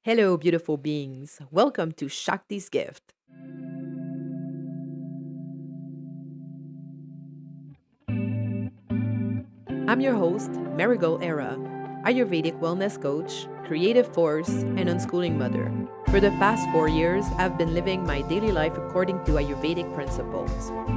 Hello, beautiful beings. Welcome to Shakti's Gift. I'm your host, Marigold Era, Ayurvedic wellness coach, creative force, and unschooling mother. For the past 4 years, I've been living my daily life according to Ayurvedic principles.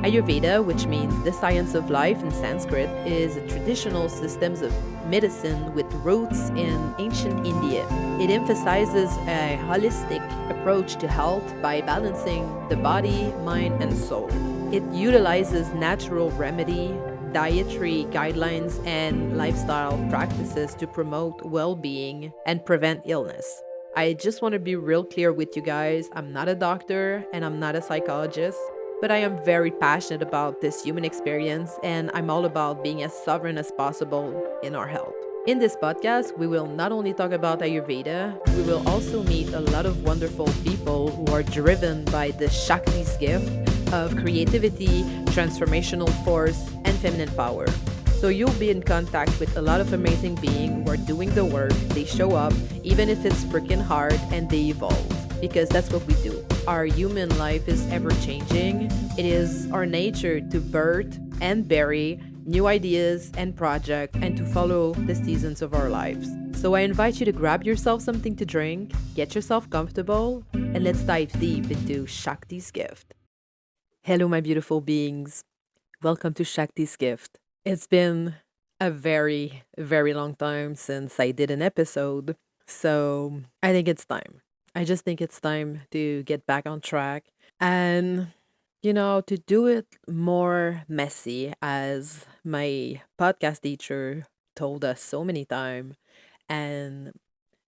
Ayurveda, which means the science of life in Sanskrit, is a traditional system of medicine with roots in ancient India. It emphasizes a holistic approach to health by balancing the body, mind, and soul. It utilizes natural remedy, dietary guidelines, and lifestyle practices to promote well being and prevent illness. I just want to be real clear with you guys. I'm not a doctor and I'm not a psychologist, but I am very passionate about this human experience and I'm all about being as sovereign as possible in our health. In this podcast, we will not only talk about Ayurveda, we will also meet a lot of wonderful people who are driven by the Shakti's gift of creativity, transformational force, and feminine power. So you'll be in contact with a lot of amazing beings who are doing the work, they show up, even if it's freaking hard, and they evolve. Because that's what we do. Our human life is ever changing. It is our nature to birth and bury new ideas and projects and to follow the seasons of our lives. So I invite you to grab yourself something to drink, get yourself comfortable, and let's dive deep into Shakti's gift. Hello, my beautiful beings. Welcome to Shakti's Gift. It's been a very, very long time since I did an episode, so I think it's time. I just think it's time to get back on track and, to do it more messy, as my podcast teacher told us so many times. And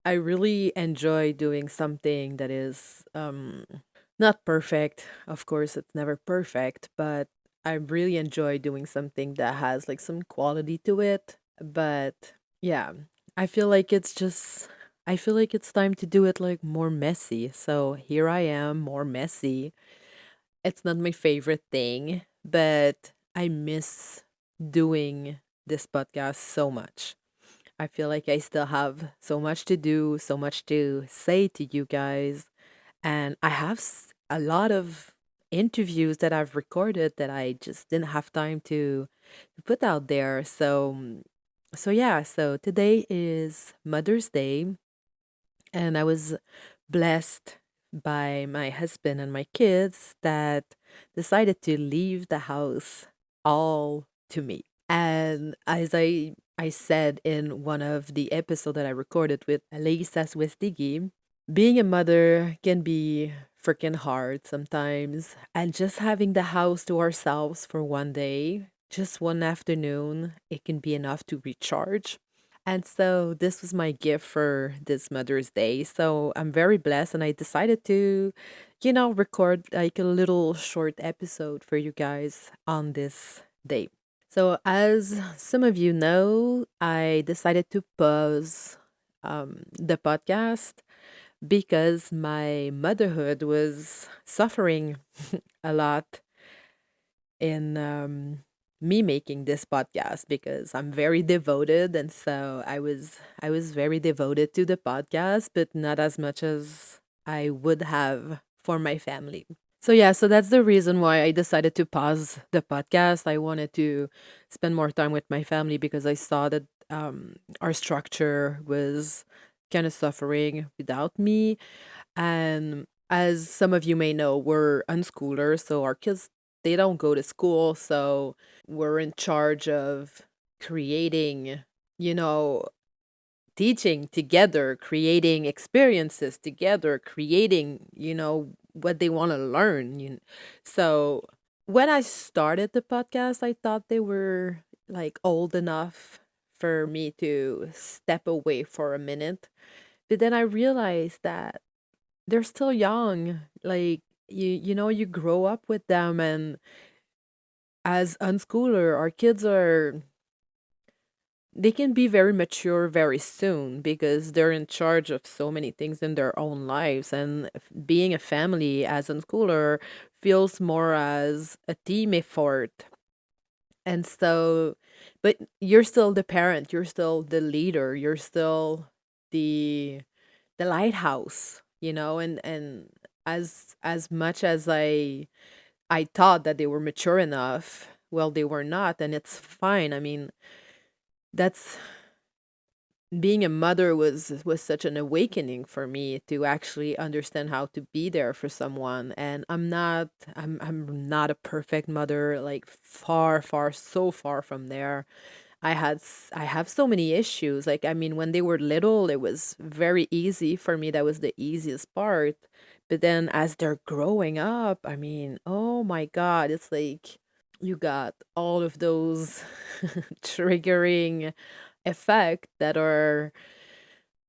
I really enjoy doing something that is not perfect. Of course, it's never perfect, but I really enjoy doing something that has like some quality to it. But yeah, I feel like I feel like it's time to do it like more messy. So here I am, more messy. It's not my favorite thing, but I miss doing this podcast so much. I feel like I still have so much to do, so much to say to you guys. And I have a lot of interviews that I've recorded that I just didn't have time to put out there. So yeah, so today is Mother's Day and I was blessed by my husband and my kids that decided to leave the house all to me. And as I said in one of the episodes that I recorded with Alisa Swestigi, being a mother can be freaking hard sometimes. And just having the house to ourselves for one day, just one afternoon, it can be enough to recharge. And so this was my gift for this Mother's Day. So I'm very blessed and I decided to, record like a little short episode for you guys on this day. So as some of you know, I decided to pause the podcast because my motherhood was suffering a lot in me making this podcast because I'm very devoted, and so I was very devoted to the podcast, but not as much as I would have for my family. So yeah, so that's the reason why I decided to pause the podcast. I wanted to spend more time with my family because I saw that our structure was kind of suffering without me. And as some of you may know, we're unschoolers, so our kids, they don't go to school, so we're in charge of creating, you know, teaching together, creating experiences together, creating, what they want to learn. So when I started the podcast, I thought they were like old enough for me to step away for a minute. But then I realized that they're still young. Like you grow up with them, and as unschooler, our kids are they can be very mature very soon because they're in charge of so many things in their own lives. And being a family as unschooler feels more as a team effort. And so, but you're still the parent, you're still the leader, you're still the the lighthouse, and as much as I thought that they were mature enough, well, they were not, and it's fine. I mean, that's being a mother was such an awakening for me to actually understand how to be there for someone. And I'm not a perfect mother, like far, far, so far from there. I have so many issues. Like, I mean, when they were little, it was very easy for me. That was the easiest part. But then as they're growing up, I mean, oh my God, it's like you got all of those triggering effect that are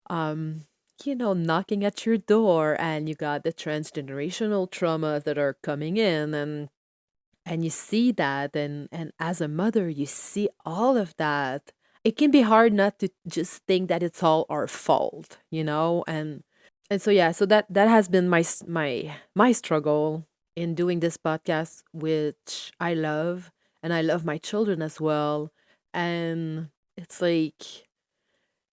um knocking at your door, and you got the transgenerational traumas that are coming in, and you see that, and as a mother you see all of that. It can be hard not to just think that it's all our fault, and so yeah, so that has been my struggle in doing this podcast, which I love, and I love my children as well. And it's like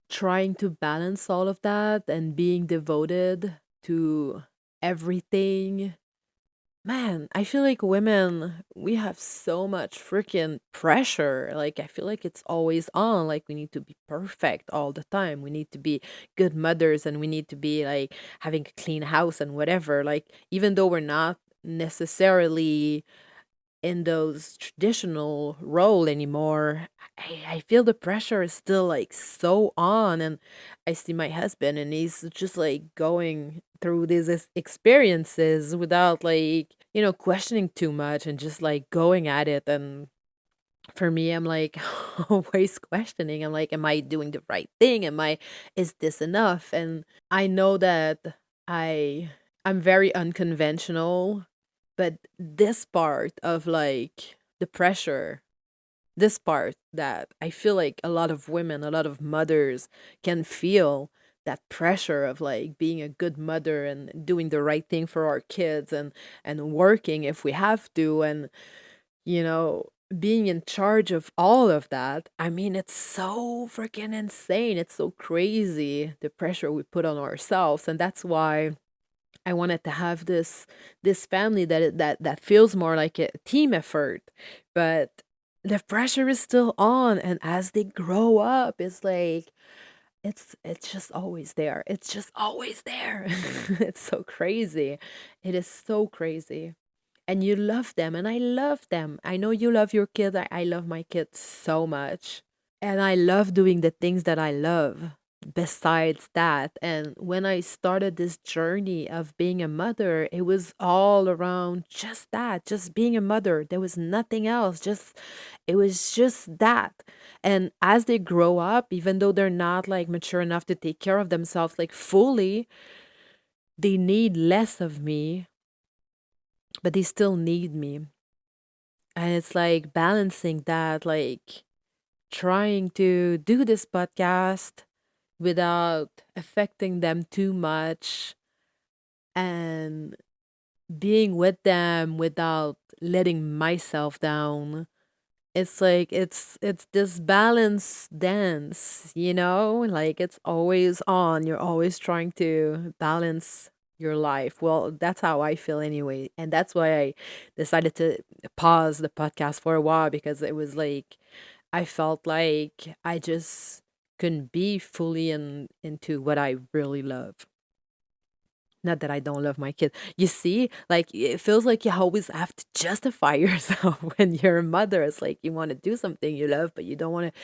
trying to balance all of that and being devoted to everything. Man, I feel like women, we have so much freaking pressure. Like, I feel like it's always on. Like, we need to be perfect all the time. We need to be good mothers, and we need to be like having a clean house and whatever. Like, even though we're not necessarily in those traditional role anymore, I feel the pressure is still like so on. And I see my husband, and he's just like going through these experiences without, like, questioning too much, and just like going at it. And for me, I'm like always questioning. I'm like, am I doing the right thing? Is this enough? And I know that I I'm very unconventional, but this part of like the pressure, this part that I feel like a lot of women, a lot of mothers can feel, that pressure of like being a good mother and doing the right thing for our kids, and working if we have to, and you know being in charge of all of that. I mean, it's so freaking insane. It's so crazy, the pressure we put on ourselves. And that's why I wanted to have this family that feels more like a team effort. But the pressure is still on, and as they grow up, it's like it's just always there. It's just always there. It's so crazy. It is so crazy. And you love them, and I love them. I know you love your kids. I love my kids so much. And I love doing the things that I love besides that. And when I started this journey of being a mother, it was all around just that, just being a mother. There was nothing else. It was just that. And as they grow up, even though they're not like mature enough to take care of themselves like fully, they need less of me, but they still need me. And it's like balancing that, like trying to do this podcast without affecting them too much, and being with them without letting myself down. It's like it's this balance dance, like it's always on. You're always trying to balance your life. Well, that's how I feel anyway. And that's why I decided to pause the podcast for a while, because it was like I felt like I just couldn't be fully into what I really love. Not that I don't love my kid. You see, like it feels like you always have to justify yourself when you're a mother. It's like you want to do something you love, but you don't want to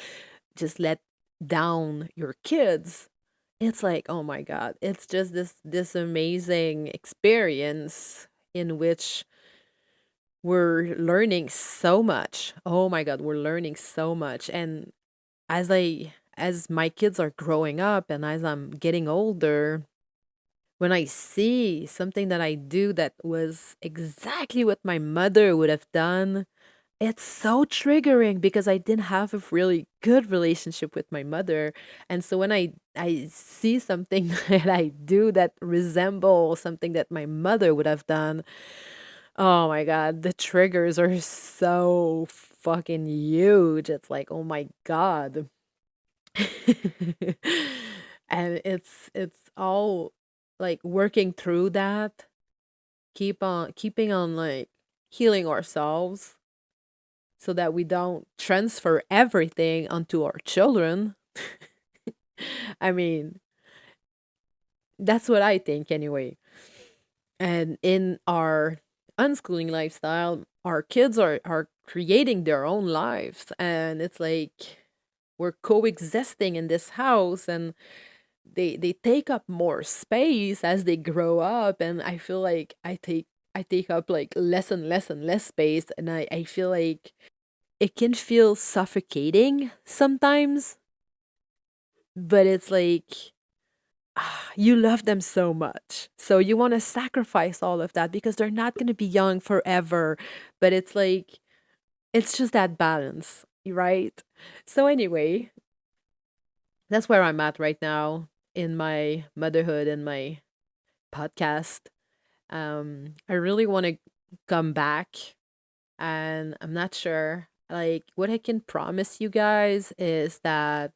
just let down your kids. It's like, oh my God, it's just this amazing experience in which we're learning so much. Oh my God, we're learning so much. And as my kids are growing up, and as I'm getting older, when I see something that I do that was exactly what my mother would have done, it's so triggering, because I didn't have a really good relationship with my mother. And so when I see something that I do that resembles something that my mother would have done, oh my God, the triggers are so fucking huge. It's like, oh my God. And it's all like working through that, keeping on like healing ourselves so that we don't transfer everything onto our children. I mean, that's what I think anyway. And in our unschooling lifestyle, our kids are creating their own lives. And it's like we're coexisting in this house, and they take up more space as they grow up. And I feel like I take up like less and less and less space. And I feel like it can feel suffocating sometimes, but it's like you love them so much. So you want to sacrifice all of that because they're not going to be young forever. But it's like, it's just that balance, right? So, anyway, that's where I'm at right now in my motherhood and my podcast. I really want to come back, and I'm not sure. Like, what I can promise you guys is that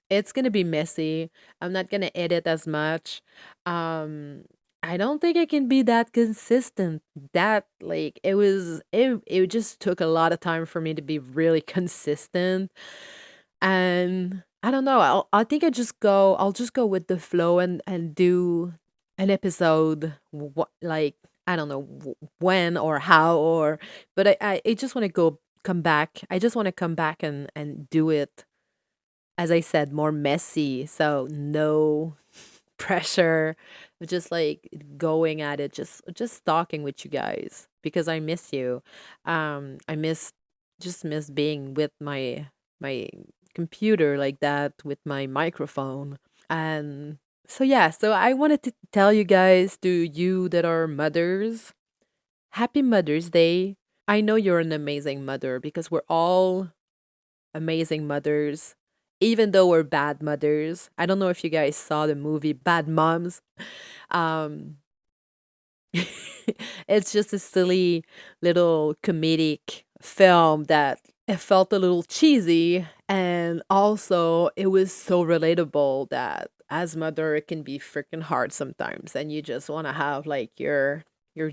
it's gonna be messy. I'm not gonna edit as much. Um, I don't think I can be that consistent. That like it just took a lot of time for me to be really consistent. And I don't know. I think I'll just go with the flow and do an episode like I don't know when or how or but I just want to go come back. I just want to come back and do it, as I said, more messy. So no pressure, just like going at it, just talking with you guys because I miss you. I miss being with my computer like that with my microphone. And so yeah, so I wanted to tell you guys, to you that are mothers, happy Mother's Day. I know you're an amazing mother because we're all amazing mothers, even though we're bad mothers. I don't know if you guys saw the movie Bad Moms. Um, it's just a silly little comedic film that it felt a little cheesy, and also it was so relatable that as mother it can be freaking hard sometimes, and you just want to have like your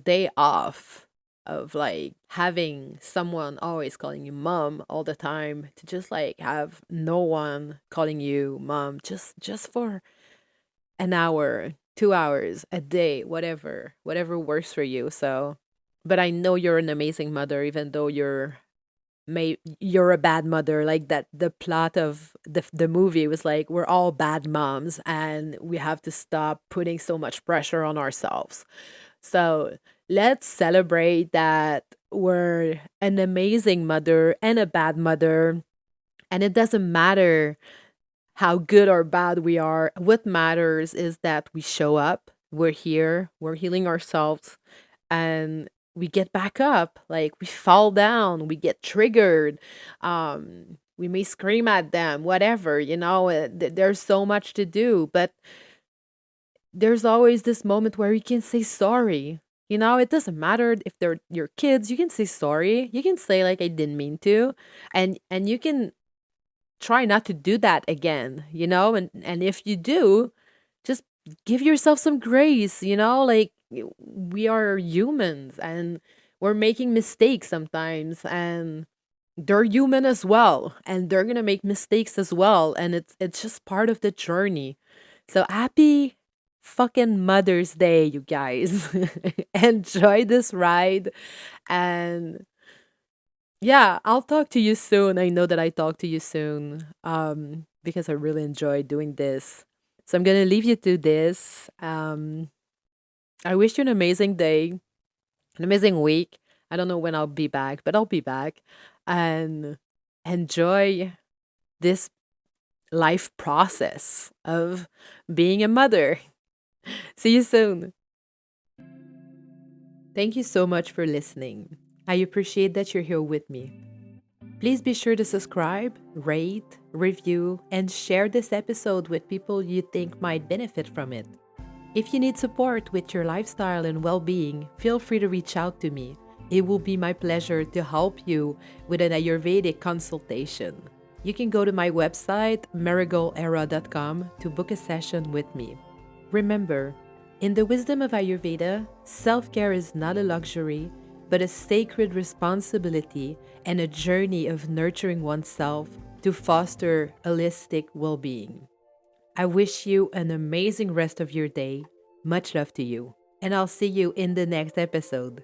day off of like having someone always calling you mom all the time, to just like have no one calling you mom, just for an hour, 2 hours a day, whatever works for you. So, but I know you're an amazing mother, even though you're a bad mother. Like that, the plot of the movie was like we're all bad moms, and we have to stop putting so much pressure on ourselves. So let's celebrate that we're an amazing mother and a bad mother, and it doesn't matter how good or bad we are. What matters is that we show up, we're here, we're healing ourselves, and we get back up. Like we fall down, we get triggered. We may scream at them, whatever, there's so much to do, but there's always this moment where you can say sorry. It doesn't matter if they're your kids, you can say sorry. You can say like I didn't mean to. And you can try not to do that again, and if you do, just give yourself some grace, like we are humans and we're making mistakes sometimes, and they're human as well, and they're gonna make mistakes as well, and it's just part of the journey. So happy fucking Mother's Day, you guys. Enjoy this ride, and yeah, I'll talk to you soon. I know that I talk to you soon because I really enjoy doing this. So I'm going to leave you to this. I wish you an amazing day, an amazing week. I don't know when I'll be back, but I'll be back, and enjoy this life process of being a mother. See you soon. Thank you so much for listening. I appreciate that you're here with me. Please be sure to subscribe, rate, review, and share this episode with people you think might benefit from it. If you need support with your lifestyle and well being, feel free to reach out to me. It will be my pleasure to help you with an Ayurvedic consultation. You can go to my website, marigoldera.com, to book a session with me. Remember, in the wisdom of Ayurveda, self-care is not a luxury, but a sacred responsibility and a journey of nurturing oneself to foster holistic well-being. I wish you an amazing rest of your day. Much love to you, and I'll see you in the next episode.